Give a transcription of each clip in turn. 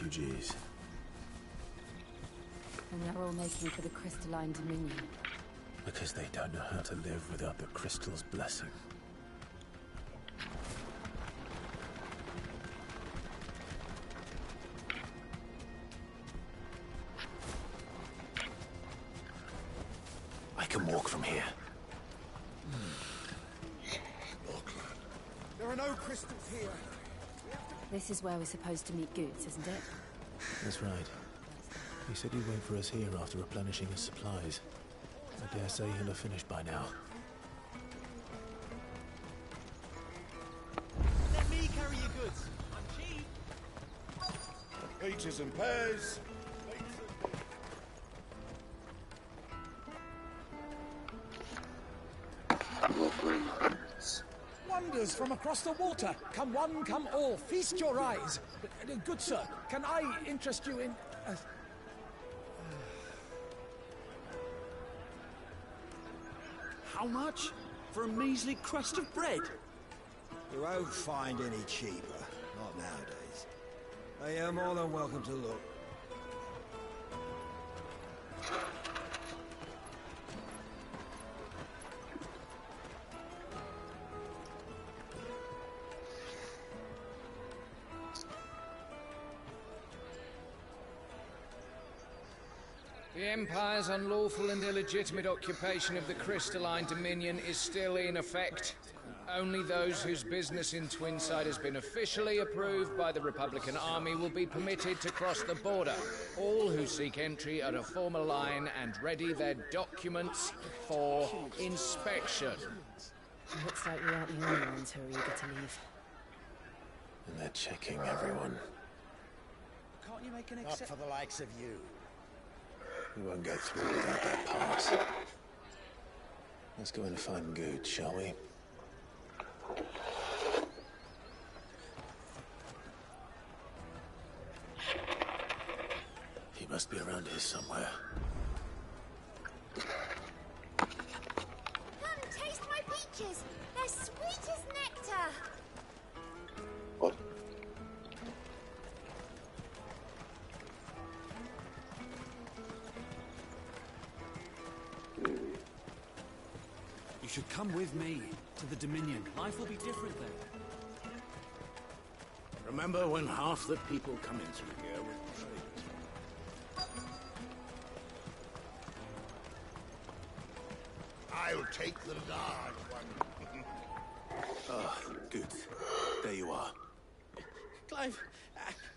refugees. And they're all making for the crystalline dominion. Because they don't know how to live without the crystal's blessing. I can walk from here. There are no crystals here. This is where we're supposed to meet Goots, isn't it? That's right. He said he'd wait for us here after replenishing his supplies. I dare say he'll have finished by now. Let me carry your goods. I'm cheap. Peaches and pears. Wonders from across the water. Come one, come all. Feast your eyes. Good sir, can I interest you in... How much? For a measly crust of bread? You won't find any cheaper. Not nowadays. But you're more than welcome to look. The Empire's unlawful and illegitimate occupation of the crystalline dominion is still in effect. Only those whose business in Twinside has been officially approved by the Republican Army will be permitted to cross the border. All who seek entry are to form a line and ready their documents for inspection. Looks like we aren't the only ones who are eager to leave. And they're checking everyone. Can't you make an Not for the likes of you. We won't go through without that pass. Let's go in and find Good, shall we? He must be around here somewhere. Come, taste my peaches. They're sweet as nectar. What? You should come with me to the Dominion. Life will be different there. Remember when half the people coming through here were traders? I'll take the large one. Ah, good. There you are. Clive,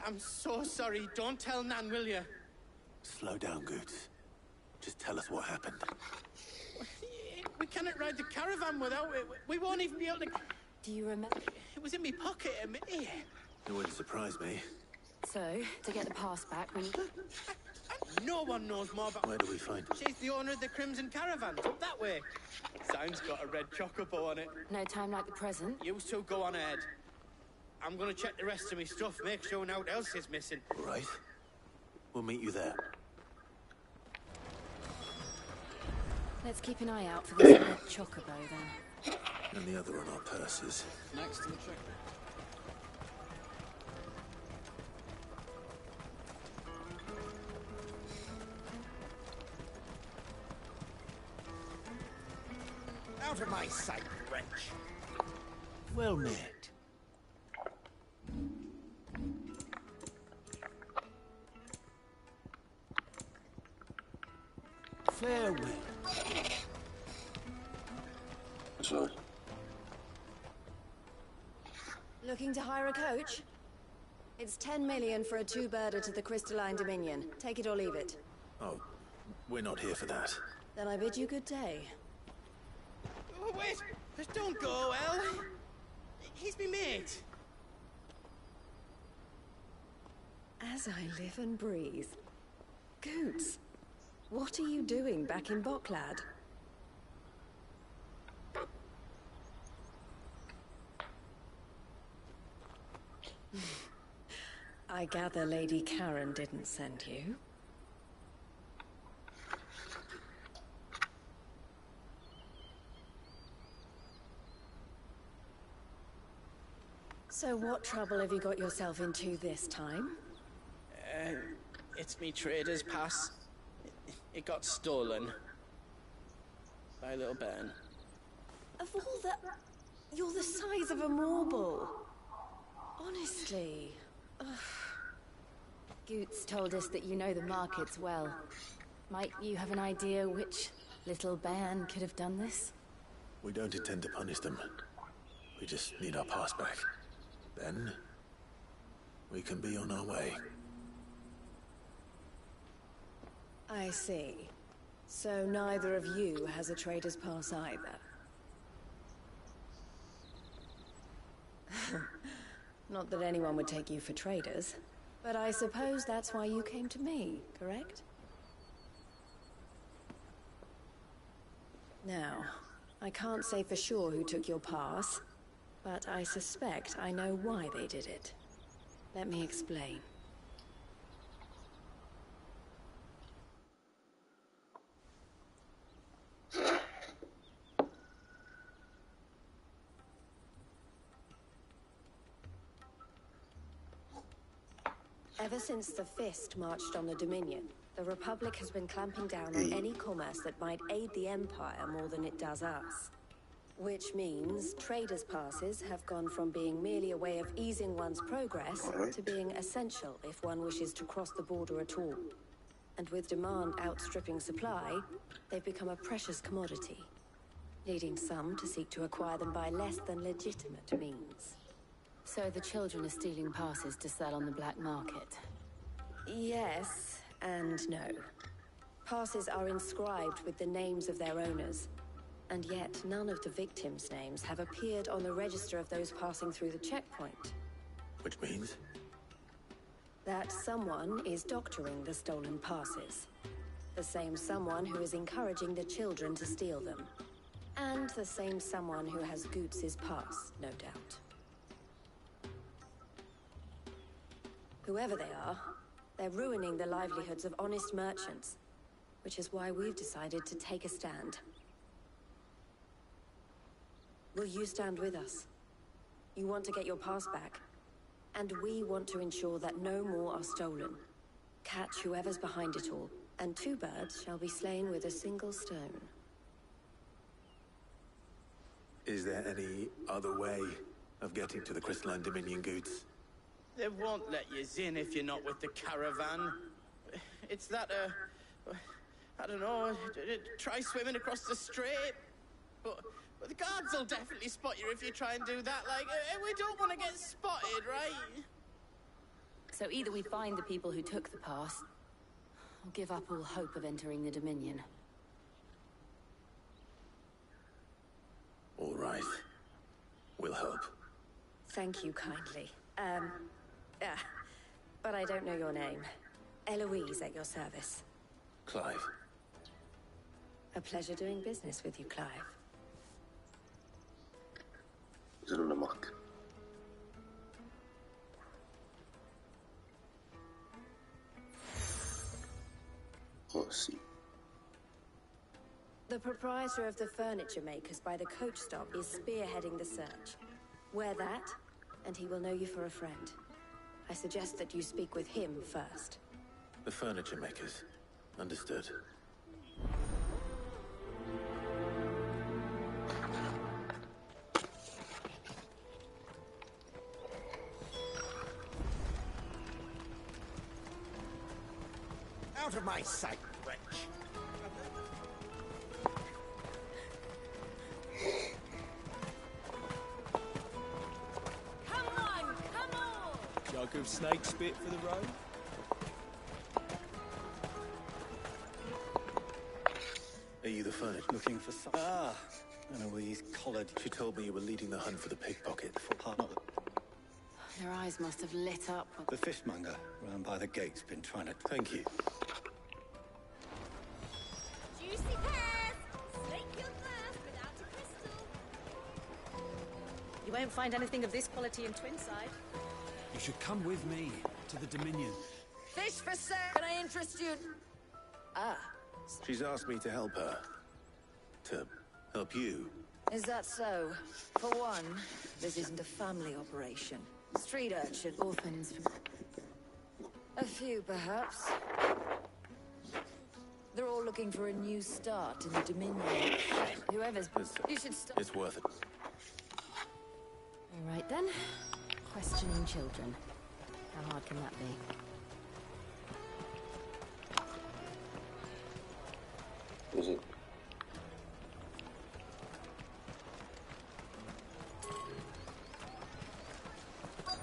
I'm so sorry. Don't tell Nan, will you? Slow down, Good. Just tell us what happened. We cannot ride the caravan without it. We won't even be able to... Do you remember? It was in my pocket a minute. It wouldn't surprise me. So, to get the pass back, we need... No one knows more about... Where do we find her? She's the owner of the Crimson Caravan. Up that way. Sign's got a red chocobo on it. No time like the present. You two go on ahead. I'm gonna check the rest of my stuff, make sure no one else is missing. Right. We'll meet you there. Let's keep an eye out for this red chocobo, then. And the other on our purses. Next to the checkbook. Out of my sight, wretch. Well met. Farewell. Sorry. Looking to hire a coach? It's 10 million for a two-birder to the Crystalline Dominion. Take it or leave it. Oh, we're not here for that. Then I bid you good day. Oh, wait! Just don't go, El. He's me mate. As I live and breathe. Goots, what are you doing back in Bocklad? I gather Lady Karen didn't send you. So what trouble have you got yourself into this time? It's me trader's pass. It got stolen. By little Ben. Of all the... You're the size of a marble. Honestly. Ugh. Goots told us that you know the markets well. Might you have an idea which little bairn could have done this? We don't intend to punish them. We just need our pass back. Then, we can be on our way. I see. So neither of you has a trader's pass either. Not that anyone would take you for traders, but I suppose that's why you came to me, correct? Now, I can't say for sure who took your pass, but I suspect I know why they did it. Let me explain. Ever since the Fist marched on the Dominion, the Republic has been clamping down on any commerce that might aid the Empire more than it does us. Which means traders' passes have gone from being merely a way of easing one's progress to being essential if one wishes to cross the border at all. And with demand outstripping supply, they've become a precious commodity, leading some to seek to acquire them by less than legitimate means. So the children are stealing passes to sell on the black market? Yes and no. Passes are inscribed with the names of their owners, and yet none of the victims' names have appeared on the register of those passing through the checkpoint. Which means? That someone is doctoring the stolen passes. The same someone who is encouraging the children to steal them. And the same someone who has Goots' pass, no doubt. Whoever they are, they're ruining the livelihoods of honest merchants, which is why we've decided to take a stand. Will you stand with us? You want to get your pass back, and we want to ensure that no more are stolen. Catch whoever's behind it all, and 2 birds shall be slain with a single stone. Is there any other way of getting to the Crystalline Dominion, Goots? They won't let you in if you're not with the caravan. It's that, I don't know, try swimming across the strait. But the guards will definitely spot you if you try and do that. Like, we don't want to get spotted, right? So either we find the people who took the pass, or give up all hope of entering the Dominion. All right. We'll help. Thank you kindly. But I don't know your name. Eloise at your service. Clive. A pleasure doing business with you, Clive. زرنا معك. The proprietor of the furniture makers by the coach stop is spearheading the search. Wear that, and he will know you for a friend. I suggest that you speak with him first. The furniture makers. Understood. Out of my sight, wretch! Come on! Come on! Jug of snake spit for the road? Are you the furniture? Looking for some... Eloise collared. She told me you were leading the hunt for the pickpocket. Their eyes must have lit up. The fishmonger round by the gate's been trying to... Thank you. Juicy pears! Slake your thirst without a crystal. You won't find anything of this quality in Twinside. You should come with me to the Dominion. Fish for sale! Can I interest you? She's asked me to help her. To help you. Is that so? For one, this isn't a family operation. Street urchin. Orphans. A few, perhaps. They're all looking for a new start in the Dominion. Whoever's... You should stop... It's worth it. All right, then. Questioning children. How hard can that be? Is it? Come,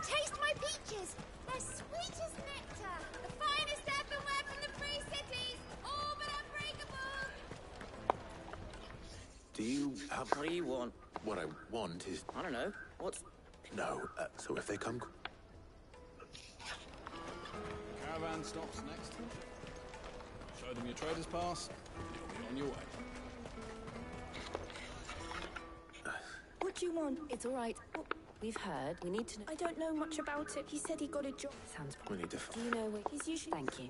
taste my peaches. They're sweet as nectar. The finest earthenware from the free cities. All but unbreakable. Do you have... What do you want? What I want is... I don't know. What's... No, so if they come... Caravan stops next. Show them your trader's pass. You'll be on your way. What do you want? It's all right. We've heard. We need to know... I don't know much about it. He said he got a job. Sounds... We need to... Do you know where... He's usually... Thank you.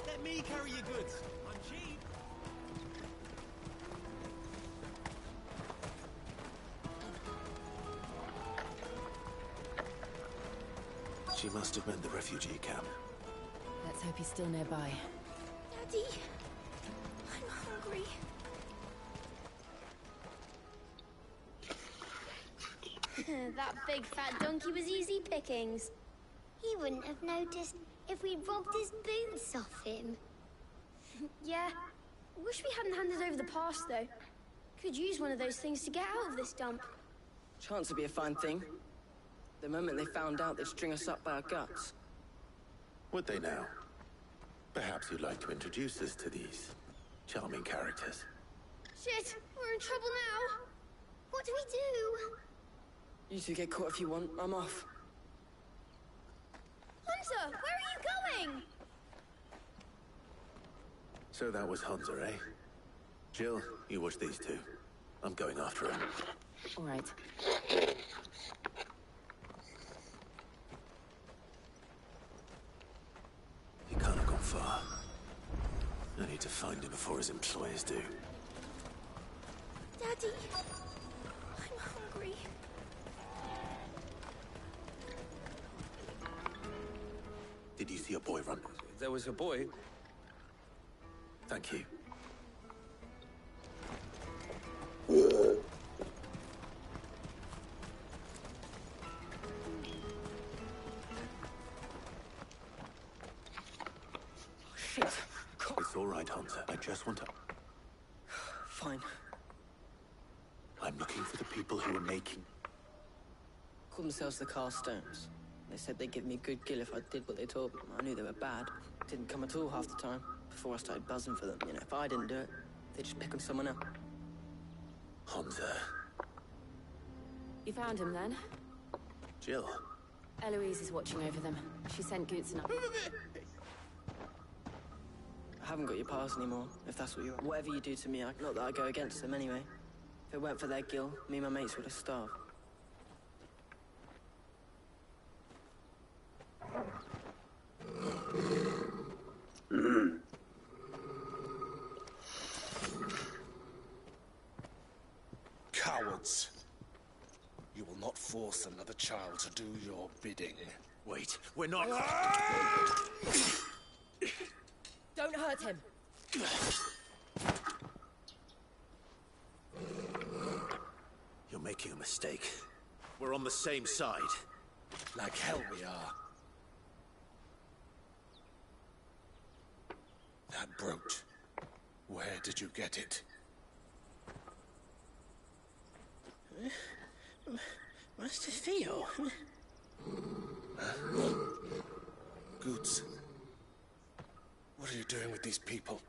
Let me carry your goods. I'm cheap. She must have meant the refugee camp. Let's hope he's still nearby. Daddy, I'm hungry. That big fat donkey was easy pickings. He wouldn't have noticed if we'd robbed his boots off him. Yeah. Wish we hadn't handed over the pass, though. Could use one of those things to get out of this dump. Chance would be a fine thing. The moment they found out, they'd string us up by our guts. Would they now? Perhaps you'd like to introduce us to these charming characters. Shit, we're in trouble now. What do we do? You two get caught if you want. I'm off. Hunter, where are you going? So that was Hunter, eh? Jill, you watch these two. I'm going after him. All right. He can't have gone far. I need to find him before his employers do. Daddy, I'm hungry. Did you see a boy run? There was a boy. Thank you. Shit. It's all right, Hunter. I just want to... Fine. I'm looking for the people who are making... Called themselves the Carstones. They said they'd give me good gill if I did what they told me. I knew they were bad. Didn't come at all half the time. Before I started buzzing for them, you know, if I didn't do it, they'd just pick on someone else. Hunter. You found him, then? Jill. Eloise is watching over them. She sent Goots and... I haven't got your pass anymore, if that's what you want. Whatever you do to me, not that I go against them anyway. If it weren't for their gill, me and my mates would have starved. Cowards. You will not force another child to do your bidding. Wait, we're not... Don't hurt him. You're making a mistake. We're on the same side. Like hell we are. That brooch. Where did you get it? Master Theo? Goots. What are you doing with these people?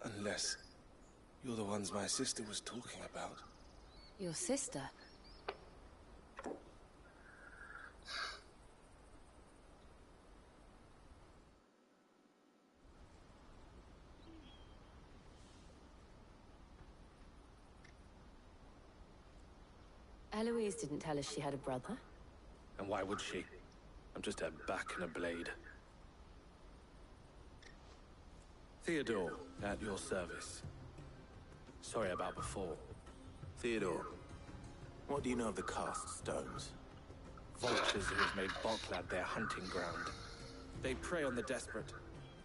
Unless you're the ones my sister was talking about. Your sister? Eloise didn't tell us she had a brother. And why would she? I'm just a back and a blade. Theodore, at your service. Sorry about before. Theodore, what do you know of the cast stones? Vultures who have made Boklad their hunting ground. They prey on the desperate,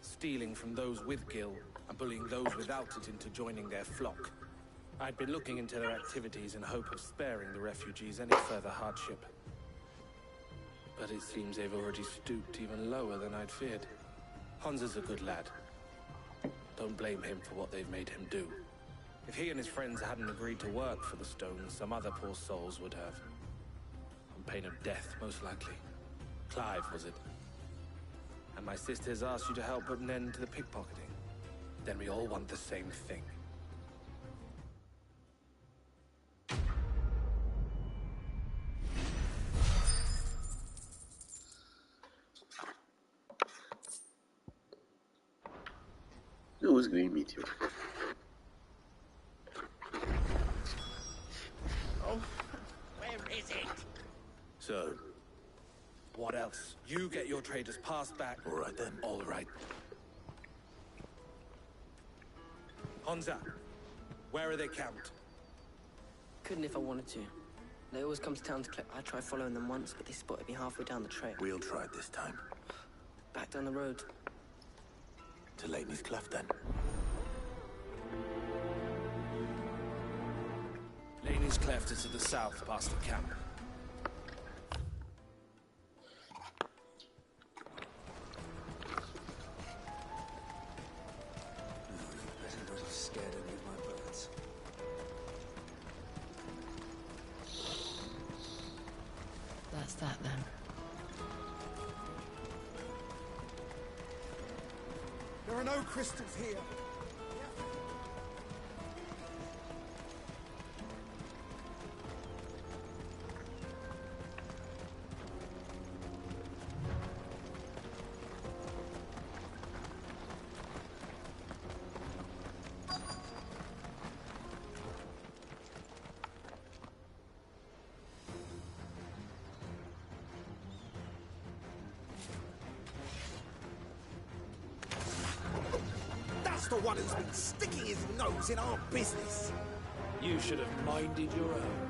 stealing from those with gil and bullying those without it into joining their flock. I'd been looking into their activities in hope of sparing the refugees any further hardship. But it seems they've already stooped even lower than I'd feared. Hans is a good lad. Don't blame him for what they've made him do. If he and his friends hadn't agreed to work for the stones, some other poor souls would have. On pain of death, most likely. Clive, was it? And my sisters asked you to help put an end to the pickpocketing. Then we all want the same thing. It was going to meet you. Oh, where is it? So, what else? You get your traders passed back. All right then. All right. Honza, where are they camped? Couldn't if I wanted to. They always come to town to collect. I tried following them once, but they spotted me halfway down the trail. We'll try it this time. Back down the road. To Laney's Cleft then. Laney's Cleft is to the south, past the camp. Better not have scared any of my birds. That's that then. There are no crystals here. That's the one who's been sticking his nose in our business. You should have minded your own.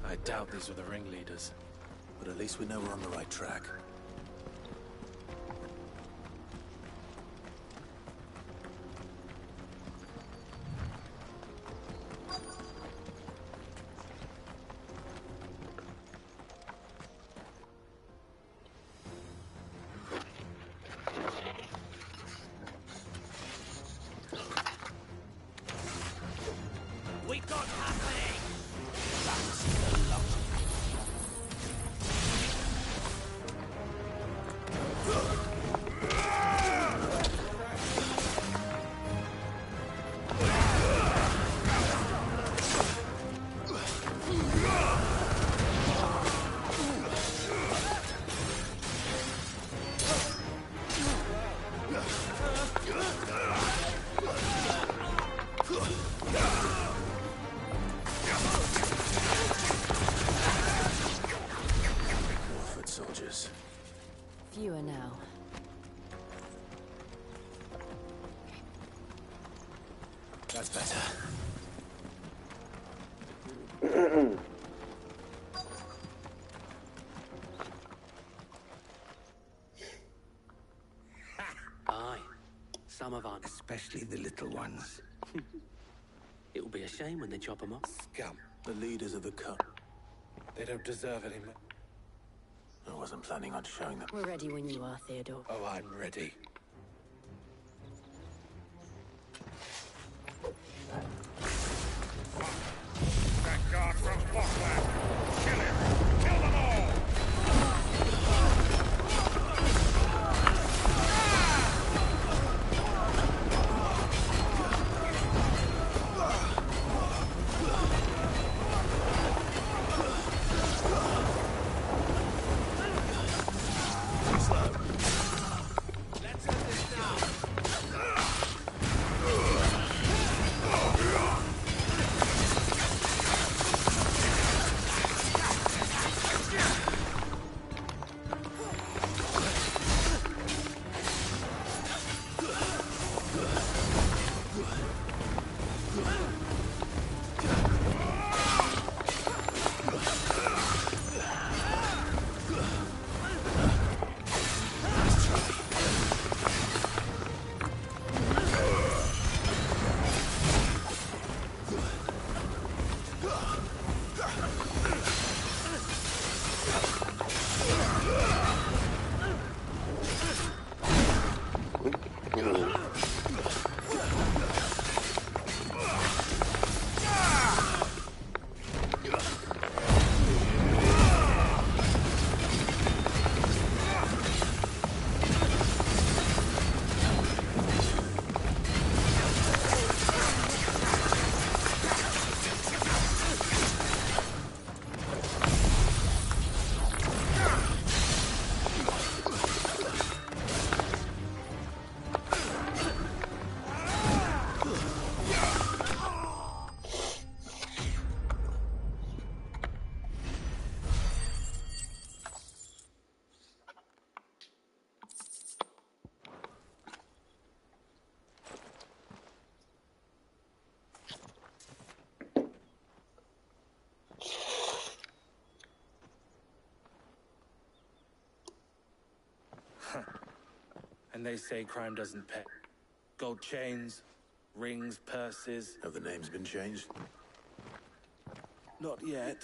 I doubt these were the ringleaders. But at least we know we're on the right track. We got happening! That's the lot. Soldiers. Fewer now. That's better. Aye. Some some of our... Especially the little ones. It'll be a shame when they chop them up. Scum. The leaders of the cut. They don't deserve any more. I wasn't planning on showing them. We're ready when you are, Theodore. Oh, I'm ready. That guard from Blockland! Kill him! Kill them all! Let's have this now! And they say crime doesn't pay. Gold chains, rings, purses. Have the names been changed? Not yet.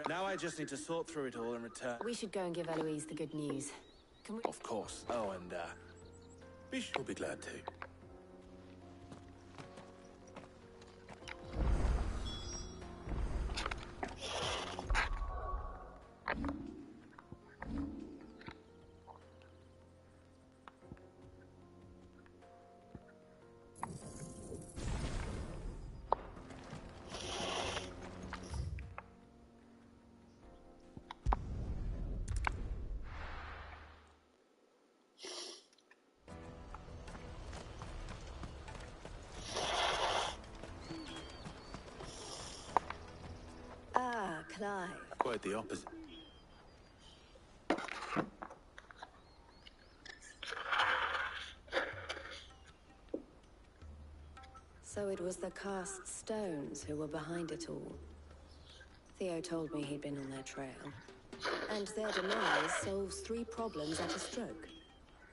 Now I just need to sort through it all and return. We should go and give Eloise the good news. Can we? Of course. Oh, and We'll be glad to. Clive. Quite the opposite. So it was the cast stones who were behind it all. Theo told me he'd been on their trail. And their demise solves 3 problems at a stroke.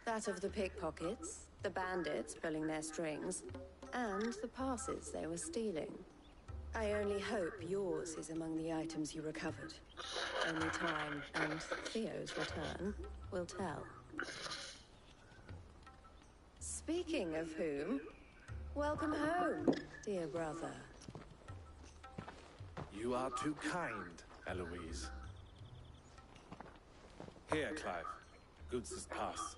That of the pickpockets, the bandits pulling their strings, and the passes they were stealing. I only hope yours is among the items you recovered. Only time and Theo's return will tell. Speaking of whom, welcome home, dear brother. You are too kind, Eloise. Here, Clive. Goods' pass.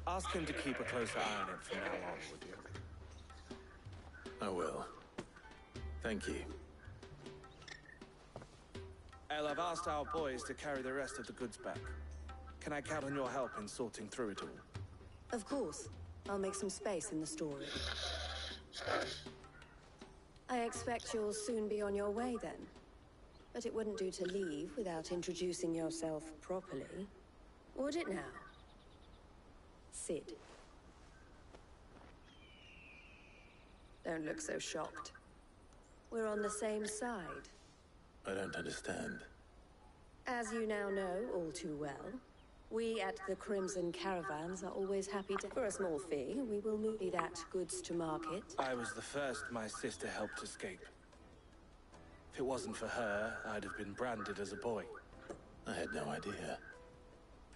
Ask him to keep a closer eye on it from now on, would you? I will. Thank you. El, I've asked our boys to carry the rest of the goods back. Can I count on your help in sorting through it all? Of course. I'll make some space in the storage. I expect you'll soon be on your way then. But it wouldn't do to leave without introducing yourself properly. Would it now? Sid. Don't look so shocked. We're on the same side. I don't understand. As you now know all too well, We at the Crimson Caravans are always happy to... For a small fee, we will move that goods to market. I was the first my sister helped escape. If it wasn't for her, I'd have been branded as a boy. I had no idea.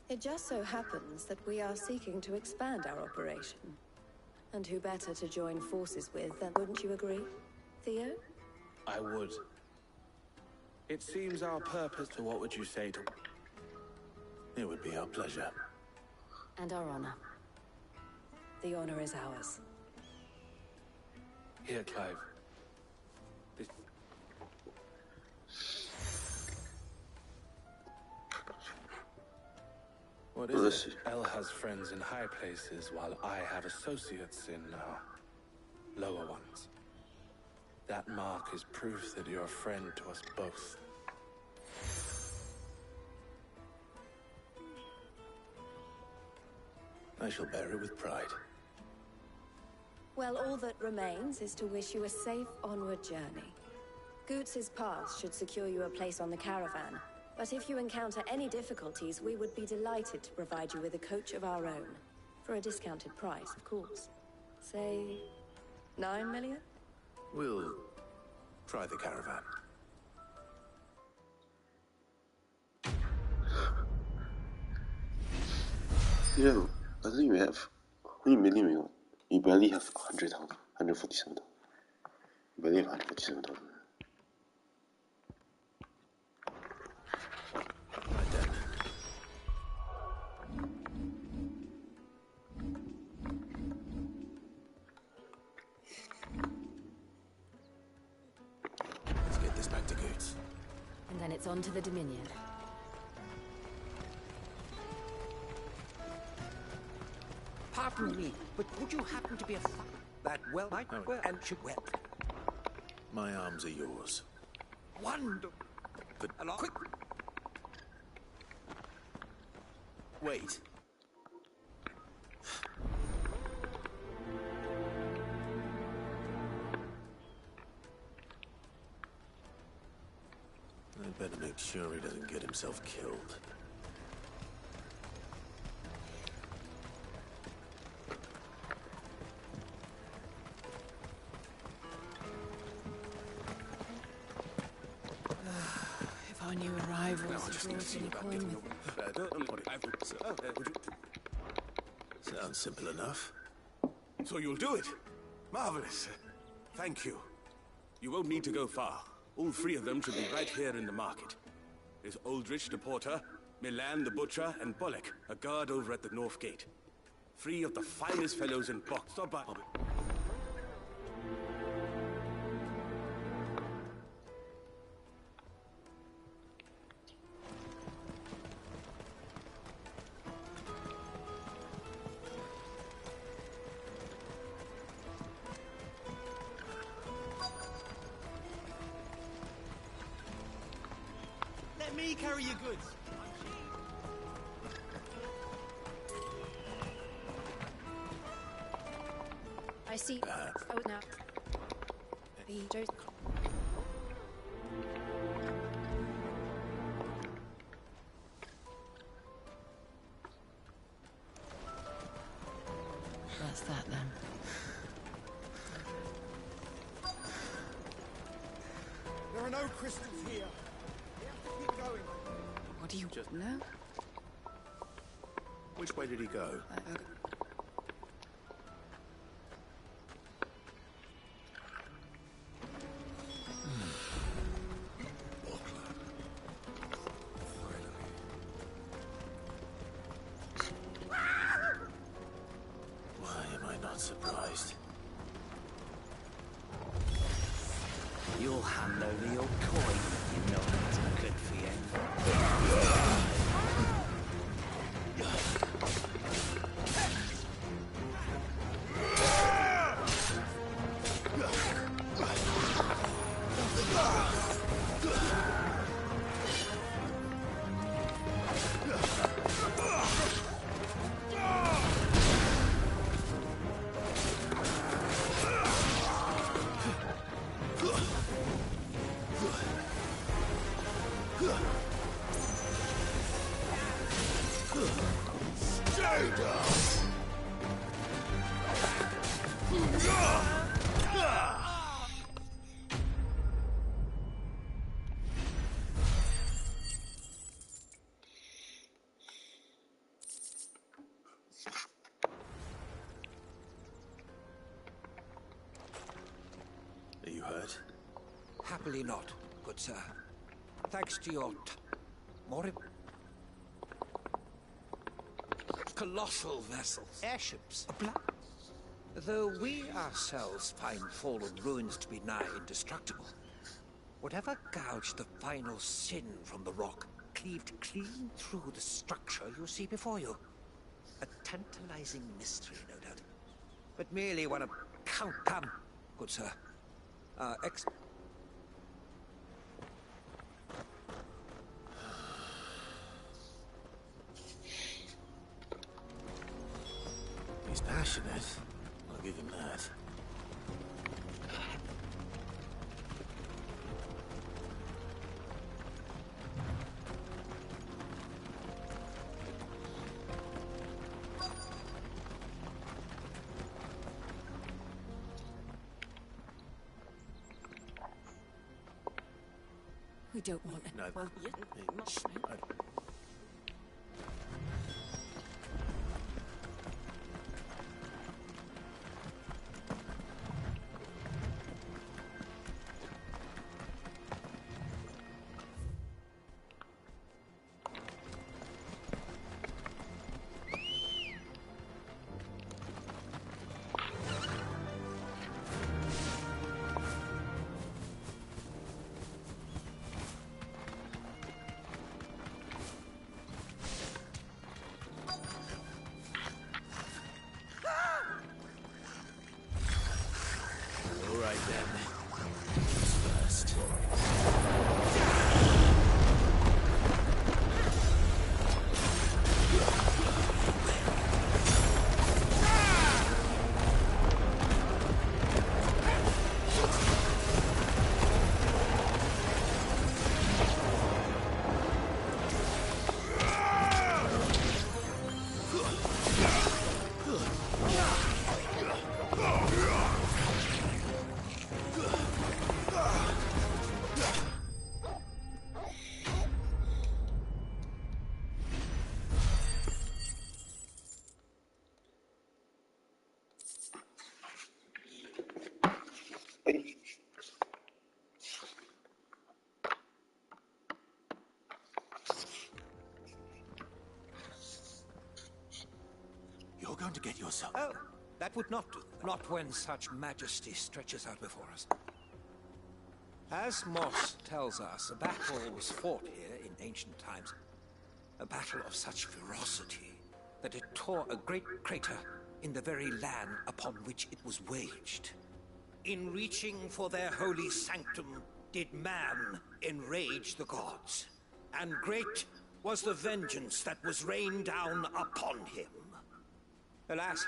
It just so happens that we are seeking to expand our operation. And who better to join forces with than... Wouldn't you agree, Theo? I would. It seems our purpose... So what would you say to... It would be our pleasure. And our honor. The honor is ours. Here, Clive. This... What is it? El has friends in high places, while I have associates in, lower ones. That mark is proof that you're a friend to us both. I shall bear it with pride. Well, all that remains is to wish you a safe onward journey. Goots's pass should secure you a place on the caravan, but if you encounter any difficulties, we would be delighted to provide you with a coach of our own. For a discounted price, of course. Say, 9 million? We'll try the caravan. Yeah, I think we have... How many million we got? We barely have 100,000. 147,000. We barely have 147,000. Right then. Let's get this back to Goots. And then it's on to the Dominion. Pardon me, but would you happen to be a that well might wear and should wear? My arms are yours. Wonderful. But quick. Wait. I'd better make sure he doesn't get himself killed. If our new arrivals had brought any coin with... Sounds simple enough. So you'll do it? Marvelous. Thank you. You won't need to go far. All three of them should be right here in the market. There's Aldrich the porter, Milan the butcher, and Bollock, a guard over at the north gate. 3 of the finest fellows in Box. Stop by. Let me carry your goods. I see. Oh, now. The Joe. That's that then. There are no crystals here. We have to keep going. What do you know? Which way did he go? Why am I not surprised? You'll hand over your coin. You know that's good for you. Ugh. Are you hurt? Happily not, good sir. Thanks to your colossal vessels. Airships. Though we ourselves find fallen ruins to be nigh indestructible, whatever gouged the final sin from the rock cleaved clean through the structure you see before you. A tantalizing mystery, no doubt. But merely one of... Come, good sir. He's passionate. I'll give him that. We don't want it. No. Well, All right then. Who's first? You're going to get yourself... Oh, that would not do. Not when such majesty stretches out before us. As Moss tells us, a battle was fought here in ancient times. A battle of such ferocity that it tore a great crater in the very land upon which it was waged. In reaching for their holy sanctum, did man enrage the gods. And great was the vengeance that was rained down upon him. Alas,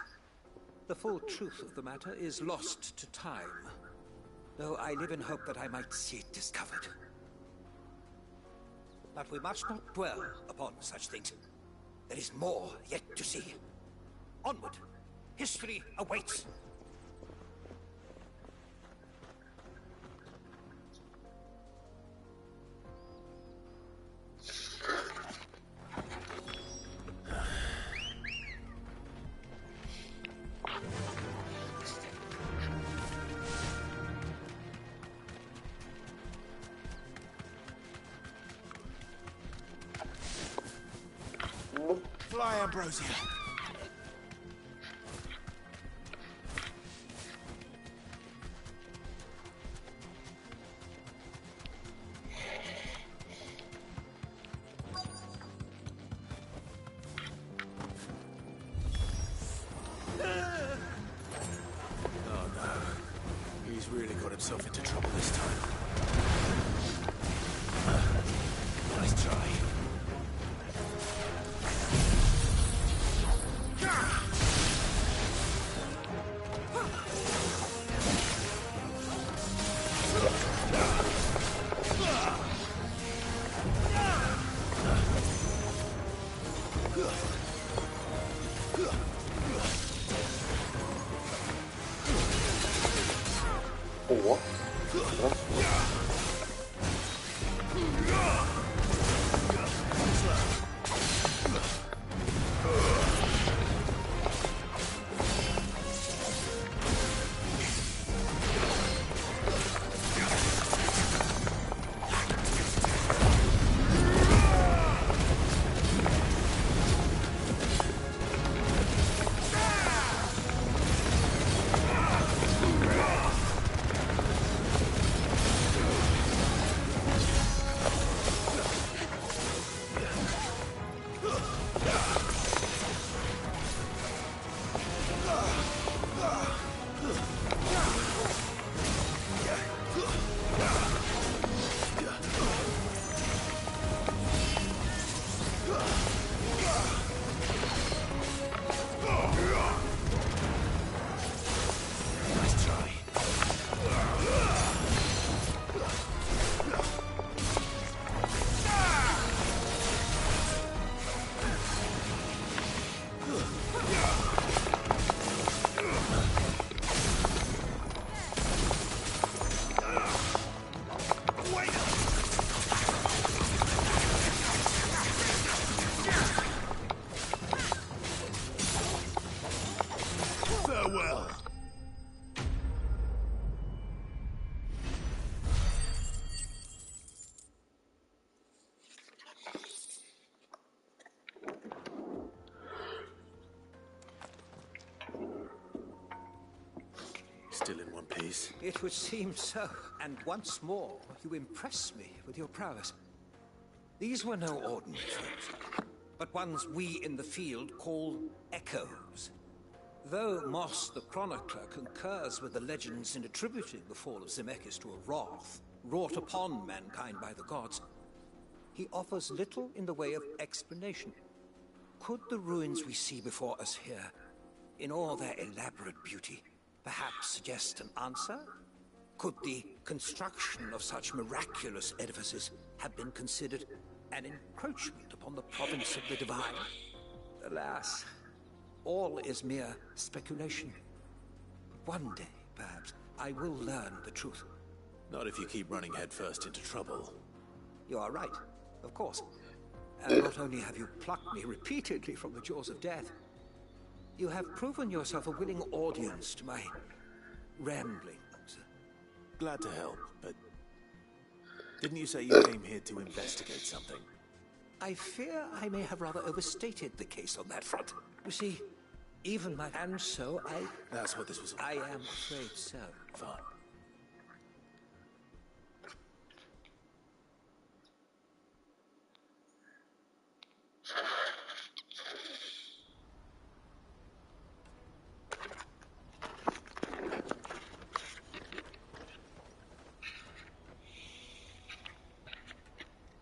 the full truth of the matter is lost to time, though I live in hope that I might see it discovered. But we must not dwell upon such things. There is more yet to see. Onward! History awaits! Fly, Ambrosia. Oh no. He's really got himself into trouble this time. Nice try. still in one piece? It would seem so. And once more, you impress me with your prowess. These were no ordinary foes, but ones we in the field call echoes. Though Moss the Chronicler concurs with the legends in attributing the fall of Zemeckis to a wrath wrought upon mankind by the gods, he offers little in the way of explanation. Could the ruins we see before us here, in all their elaborate beauty, perhaps suggest an answer? Could the construction of such miraculous edifices have been considered an encroachment upon the province of the divine? Alas, all is mere speculation. One day, perhaps, I will learn the truth. Not if you keep running headfirst into trouble. You are right, of course. And not only have you plucked me repeatedly from the jaws of death, you have proven yourself a willing audience to my ramblings. Glad to help, but didn't you say you came here to investigate something? I fear I may have rather overstated the case on that front. You see, even my... And so I... That's what this was all I am afraid so. Fine.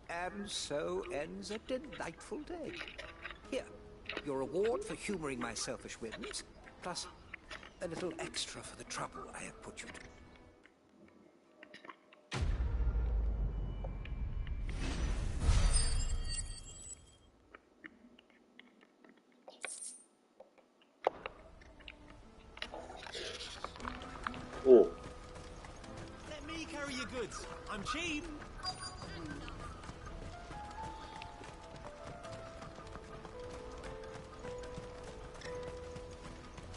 And so ends a delightful day. Here, your reward for humoring my selfish whims, plus a little extra for the trouble I have put you to. 오. Let me carry your goods. I'm cheap.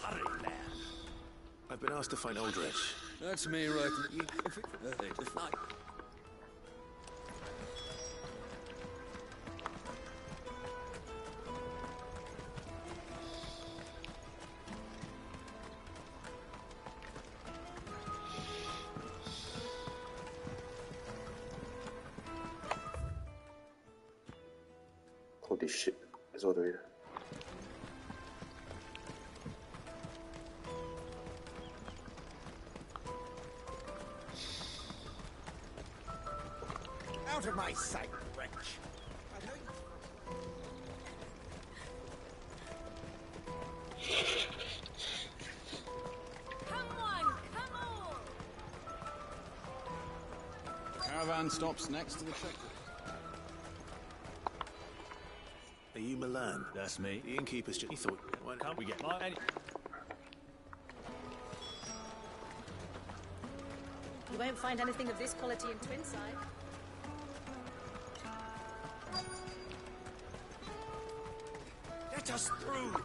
Hurry, lad. I've been asked to find Aldrich. That's me, right? Holy shit. Is all the way there. Out of my sight, wretch. Caravan stops next to the checkpoint. Are you Milan? That's me. The innkeeper's just... He thought... Why Can't we get mine? You won't find anything of this quality in Twinside. Let us through.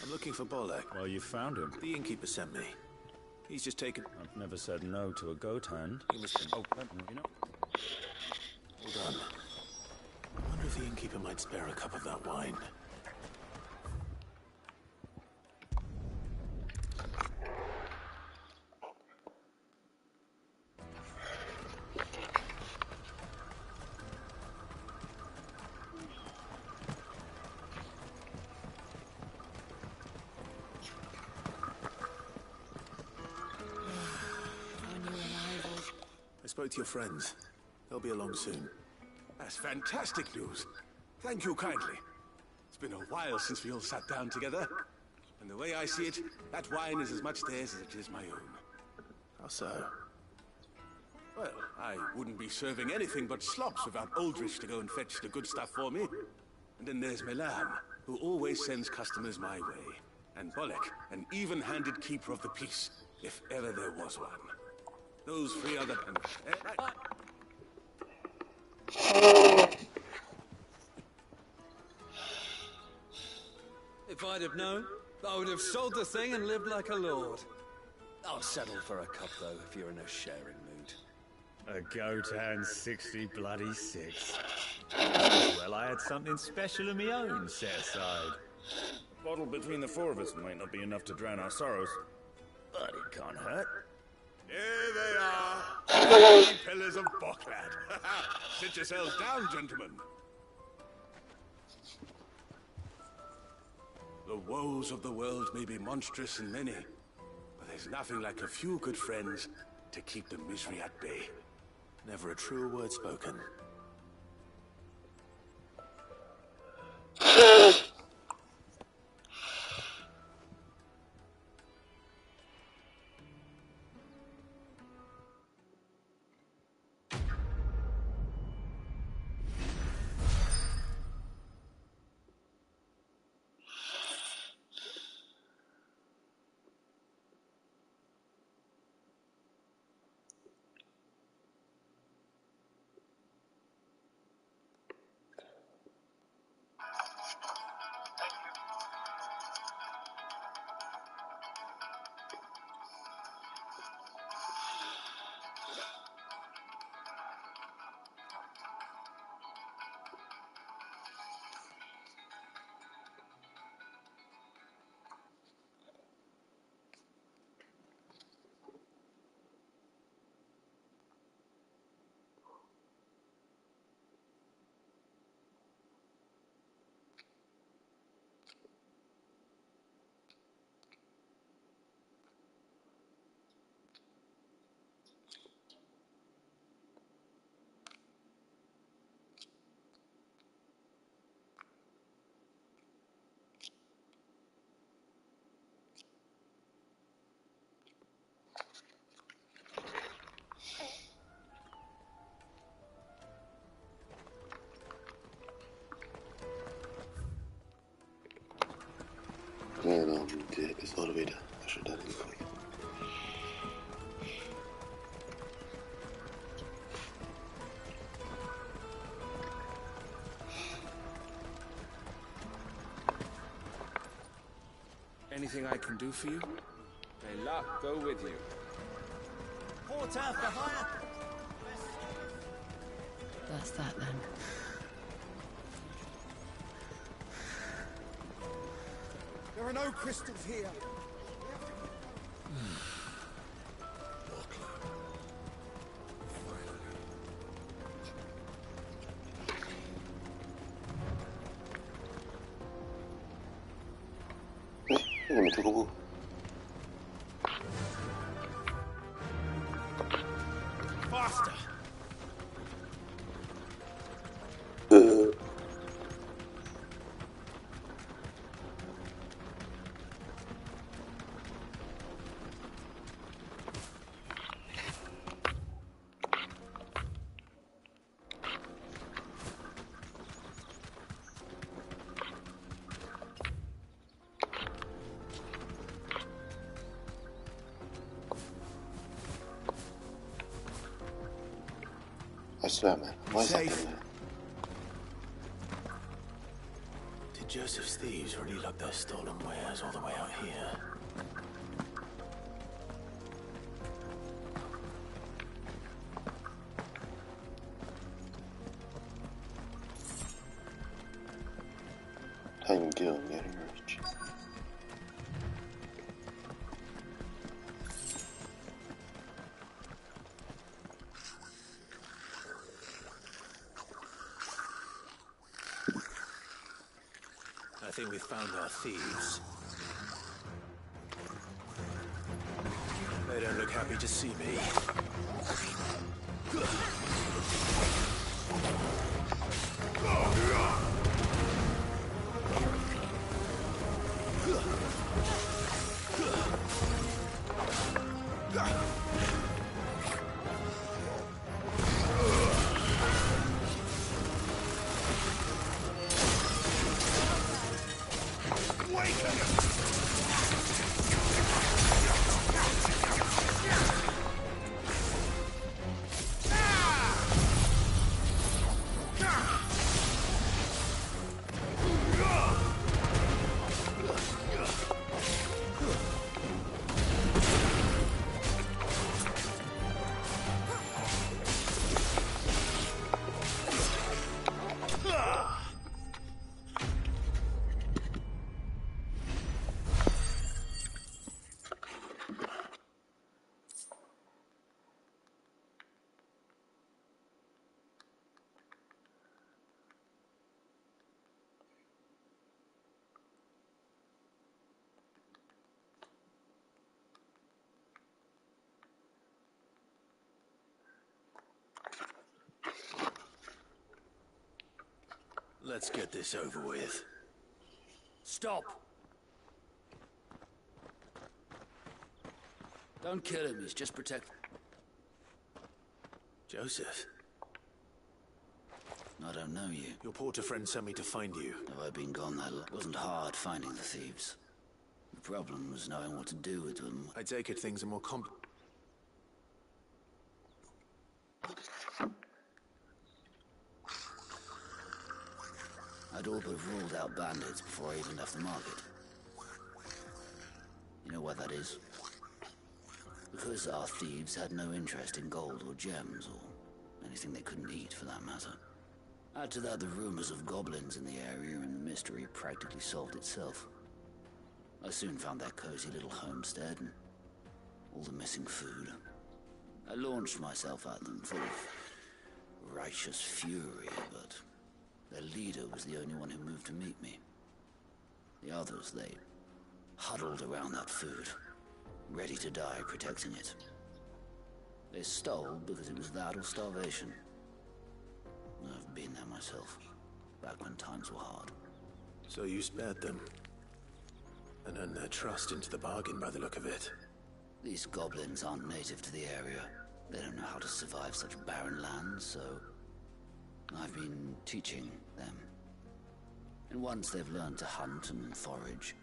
I'm looking for Bolek. Well, you found him. The innkeeper sent me. He's just taken... I've never said no to a goat hand. He must have... Oh, you know. Hold on. I wonder if the innkeeper might spare a cup of that wine. I spoke to your friends. They'll be along soon. That's fantastic news. Thank you kindly. It's been a while since we all sat down together. And the way I see it, that wine is as much theirs as it is my own. How so? Well, I wouldn't be serving anything but slops without Aldrich to go and fetch the good stuff for me. And then there's Milan, who always sends customers my way. And Bolek, an even-handed keeper of the peace, if ever there was one. Those three other... If I'd have known, I would have sold the thing and lived like a lord. I'll settle for a cup, though, if you're in a sharing mood. A goat and 60 bloody 6. Well, I had something special of my own set aside. A bottle between the four of us might not be enough to drown our sorrows. but it can't hurt. Here they are. 3 pillars of Boklad. Sit yourselves down, gentlemen. The woes of the world may be monstrous and many, but there's nothing like a few good friends to keep the misery at bay. Never a truer word spoken. Realmente es volver a ayudar en el Anything I can do for you? May luck go with you. Port out for hire. That's that then. There are no crystals here. me tocó. Faster. I swear, man. Why is that Safe. in there? Did Joseph's thieves really lug their stolen wares all the way out here? Hang Gil getting rich. I think we've found our thieves. They don't look happy to see me. Let's get this over with. Stop! Don't kill him, he's just protect... Joseph? I don't know you. Your porter friend sent me to find you. Have I been gone that long? It wasn't hard finding the thieves. The problem was knowing what to do with them. I take it things are more I'd all but ruled out bandits before I even left the market. You know why that is? Because our thieves had no interest in gold or gems, or anything they couldn't eat for that matter. Add to that the rumors of goblins in the area, and the mystery practically solved itself. I soon found their cozy little homestead and all the missing food. I launched myself at them full of righteous fury, but their leader was the only one who moved to meet me. The others, they huddled around that food, ready to die protecting it. They stole because it was that or starvation. I've been there myself, back when times were hard. So you spared them, and earned their trust into the bargain by the look of it. These goblins aren't native to the area. They don't know how to survive such barren lands, so I've been teaching them. And once they've learned to hunt and forage,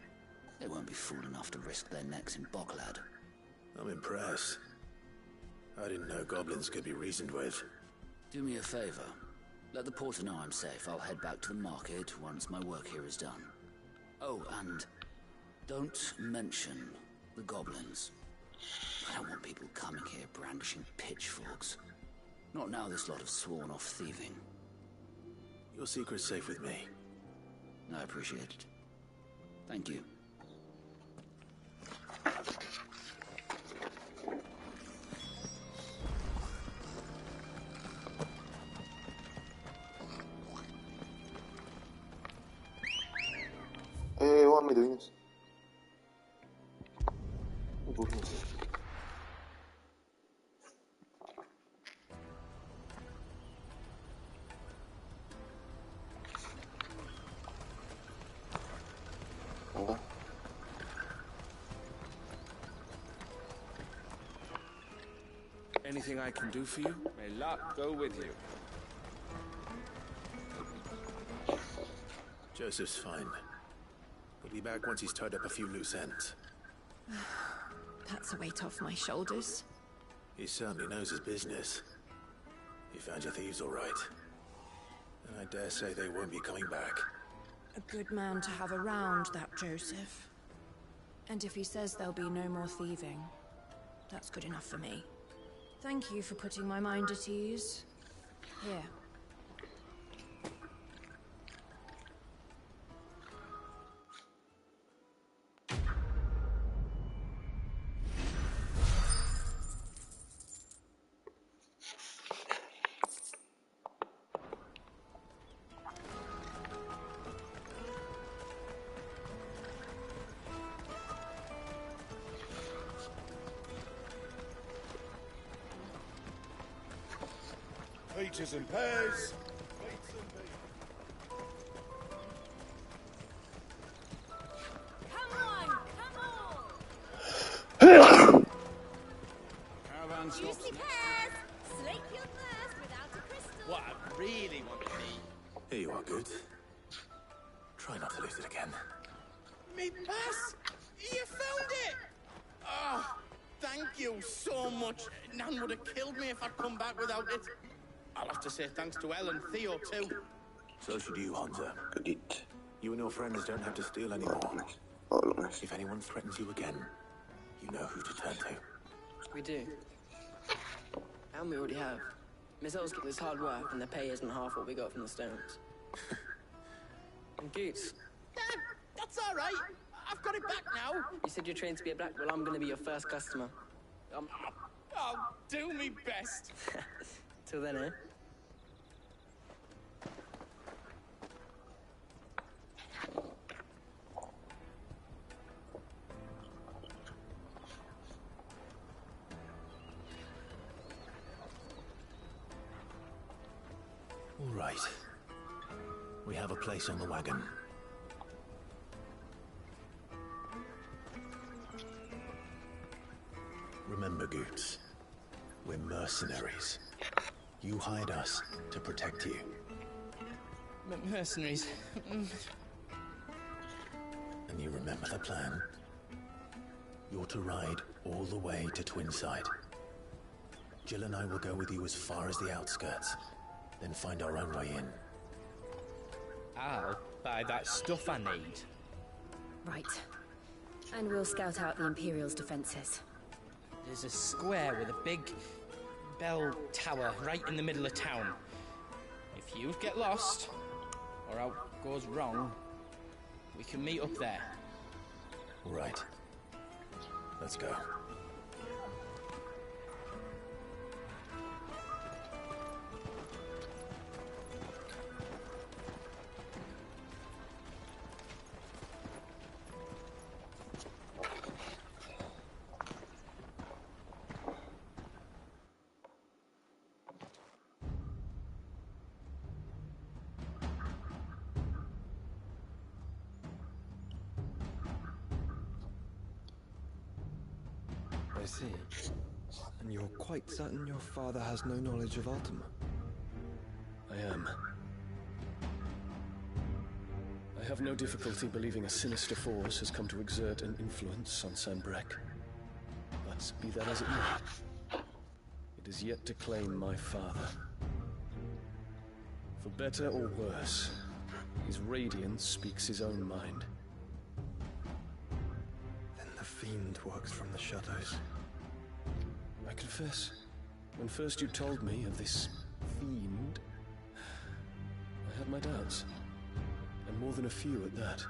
they won't be fool enough to risk their necks in Boklad. I'm impressed. I didn't know goblins could be reasoned with. Do me a favor. Let the porter know I'm safe. I'll head back to the market once my work here is done. Oh, and don't mention the goblins. I don't want people coming here brandishing pitchforks. Not now this lot have sworn off thieving. Your secret's safe with me. I appreciate it. Thank you. Hey, what am I doing this? Anything I can do for you? May luck go with you. Joseph's fine. He'll be back once he's tied up a few loose ends. That's a weight off my shoulders. He certainly knows his business. He found your thieves all right. And I dare say they won't be coming back. A good man to have around, that Joseph. And if he says there'll be no more thieving, that's good enough for me. Thank you for putting my mind at ease. Here. Peaches and pears. Caravan stops. Juicy pears! Slake your thirst without a crystal. What I really want to be. Here you are, good. Try not to lose it again. Me pass! You found it! Oh, thank you so much. Nan would have killed me if I'd come back without it. I'll have to say thanks to Elle and Theo, too. So should you, Hunter. Good. You and your friends don't have to steal anymore. If anyone threatens you again, you know who to turn to. We do. And we already have. Miss Elle's getting this hard work, and the pay isn't half what we got from the Stones. And Goots. That's all right. I've got it back now. You said you're trained to be a black. Well, I'm going to be your first customer. I'll do me best. Till then, eh? All right. We have a place on the wagon. Remember, Goots, we're mercenaries. You hired us to protect you. Mercenaries. And you remember the plan? You're to ride all the way to Twinside. Jill and I will go with you as far as the outskirts, then find our own way in. I'll buy that stuff I need. Right. And we'll scout out the Imperial's defenses. There's a square with a big bell tower right in the middle of town. If you get lost, or out goes wrong, we can meet up there. Right. Let's go. I see. And you're quite certain your father has no knowledge of Ultima? I am. I have no difficulty believing a sinister force has come to exert an influence on Sanbreque. But be that as it may, it is yet to claim my father. For better or worse, his radiance speaks his own mind. Then the fiend works from the shadows. I confess, when first you told me of this fiend, I had my doubts. And more than a few at that.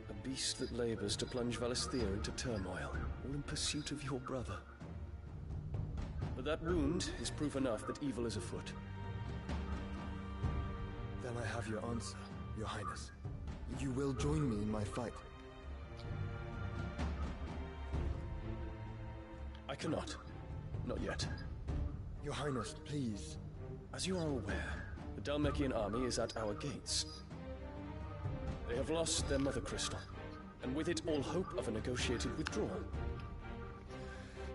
A beast that labors to plunge Valisthea into turmoil, all in pursuit of your brother. But that wound is proof enough that evil is afoot. Then I have your answer, Your Highness. You will join me in my fight. I cannot. Not yet. Your Highness, please. As you are aware, the Dhalmekian army is at our gates. They have lost their mother crystal, and with it all hope of a negotiated withdrawal.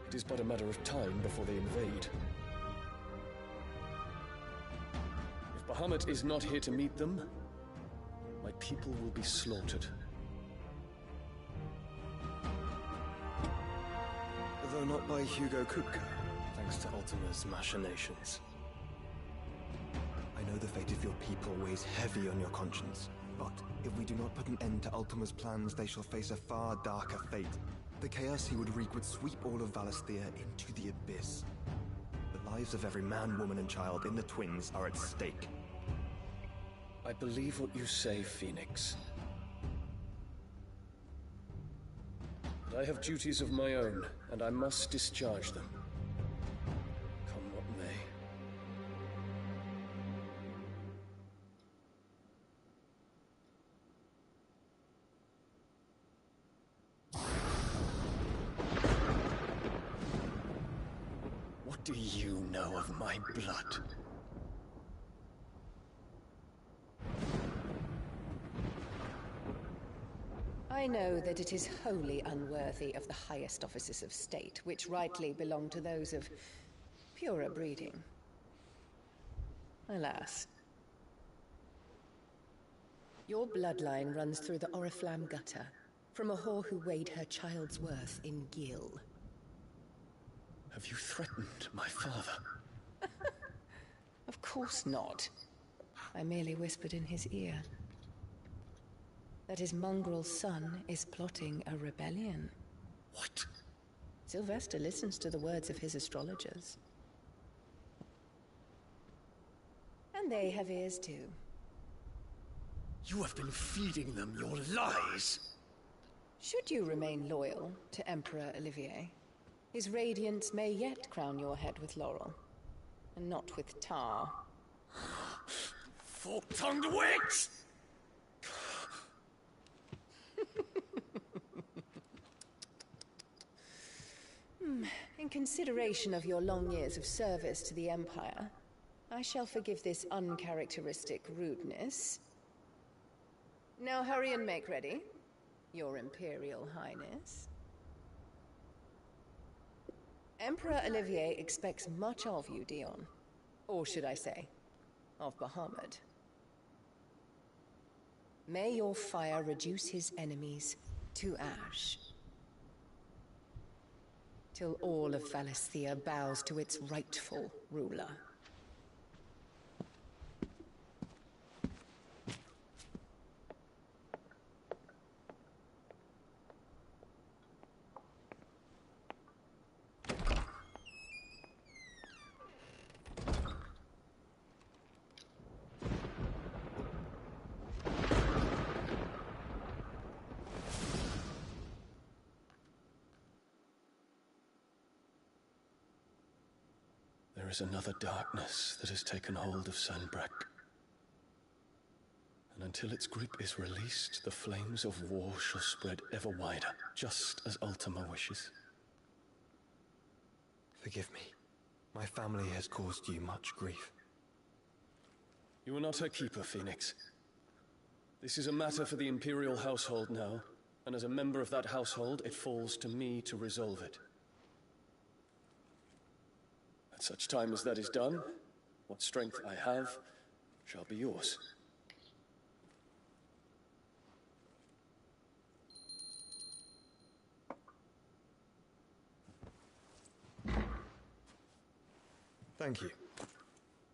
It is but a matter of time before they invade. If Bahamut is not here to meet them, my people will be slaughtered. Though not by Hugo Kupka, thanks to Ultima's machinations. I know the fate of your people weighs heavy on your conscience, but if we do not put an end to Ultima's plans, they shall face a far darker fate. The chaos he would wreak would sweep all of Valisthea into the abyss. The lives of every man, woman, and child in the Twins are at stake. I believe what you say, Phoenix. But I have duties of my own, and I must discharge them. Come what may. What do you know of my blood? I know that it is wholly unworthy of the highest offices of state, which rightly belong to those of purer breeding. Alas. Your bloodline runs through the Oriflamme gutter, from a whore who weighed her child's worth in gil. Have you threatened my father? Of course not. I merely whispered in his ear that his mongrel son is plotting a rebellion. What? Sylvester listens to the words of his astrologers. And they have ears too. You have been feeding them your lies! Should you remain loyal to Emperor Olivier, his radiance may yet crown your head with laurel, and not with tar. Fork-tongued witch! In consideration of your long years of service to the Empire, I shall forgive this uncharacteristic rudeness. Now hurry and make ready, Your Imperial Highness. Emperor Olivier expects much of you, Dion. Or should I say, of Bahamut. May your fire reduce his enemies to ash. Till all of Valisthea bows to its rightful ruler. There is another darkness that has taken hold of Sanbreque. And until its grip is released, the flames of war shall spread ever wider, just as Ultima wishes. Forgive me. My family has caused you much grief. You are not her keeper, Phoenix. This is a matter for the Imperial household now, and as a member of that household, it falls to me to resolve it. At such time as that is done, what strength I have shall be yours. Thank you,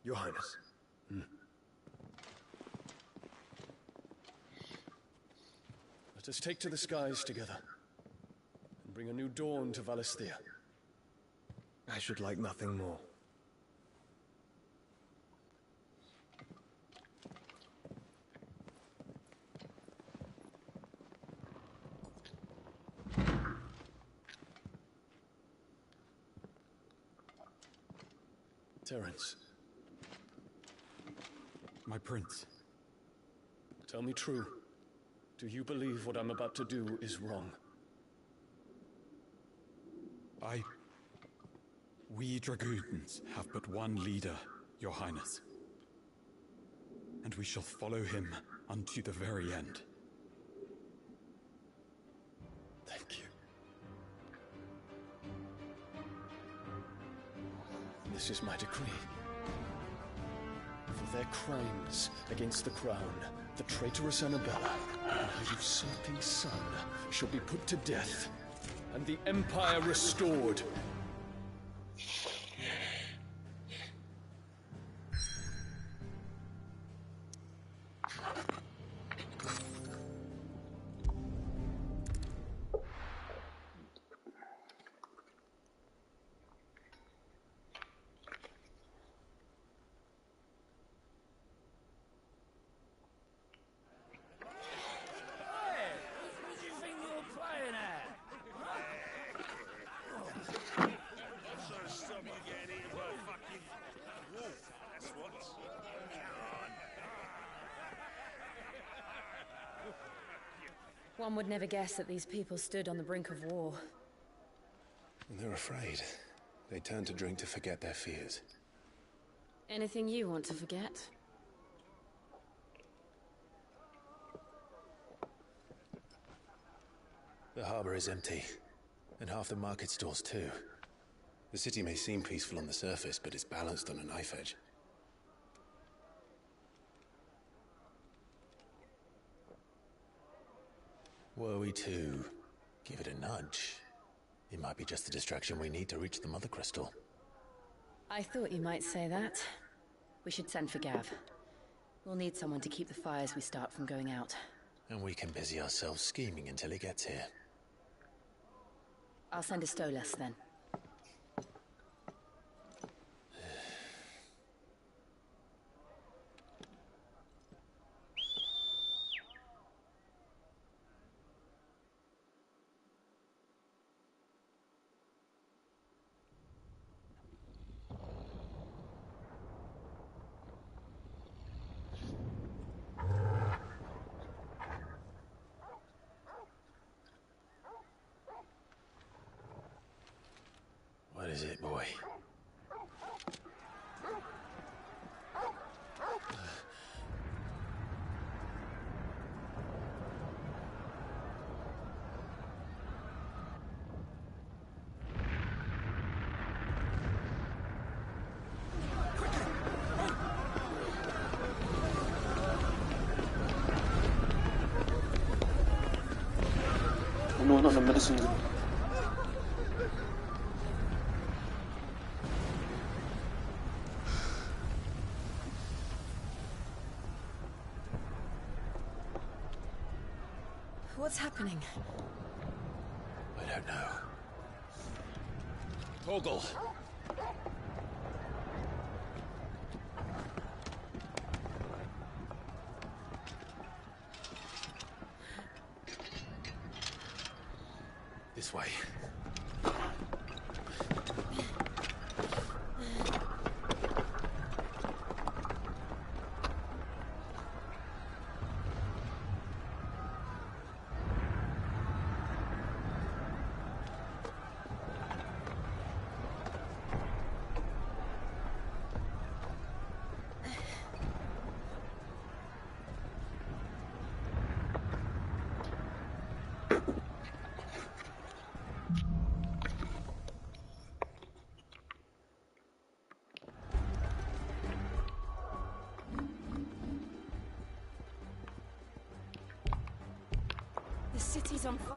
Your Highness. Let us take to the skies together, and bring a new dawn to Valisthea. I should like nothing more. Terence. My prince. Tell me true. Do you believe what I'm about to do is wrong? We dragoons have but one leader, Your Highness. And we shall follow him unto the very end. Thank you. This is my decree. For their crimes against the crown, the traitorous Annabella and her usurping son shall be put to death, and the Empire restored. One would never guess that these people stood on the brink of war. They're afraid. They turn to drink to forget their fears. Anything you want to forget? The harbor is empty, and half the market stalls too. The city may seem peaceful on the surface, but it's balanced on a knife edge. Were we to give it a nudge, it might be just the distraction we need to reach the Mother Crystal. I thought you might say that. We should send for Gav. We'll need someone to keep the fires we start from going out. And we can busy ourselves scheming until he gets here. I'll send a Stolas then. What is it, boy? not the medicines. What's happening? I don't know. Torgal! This way. The city's on fire.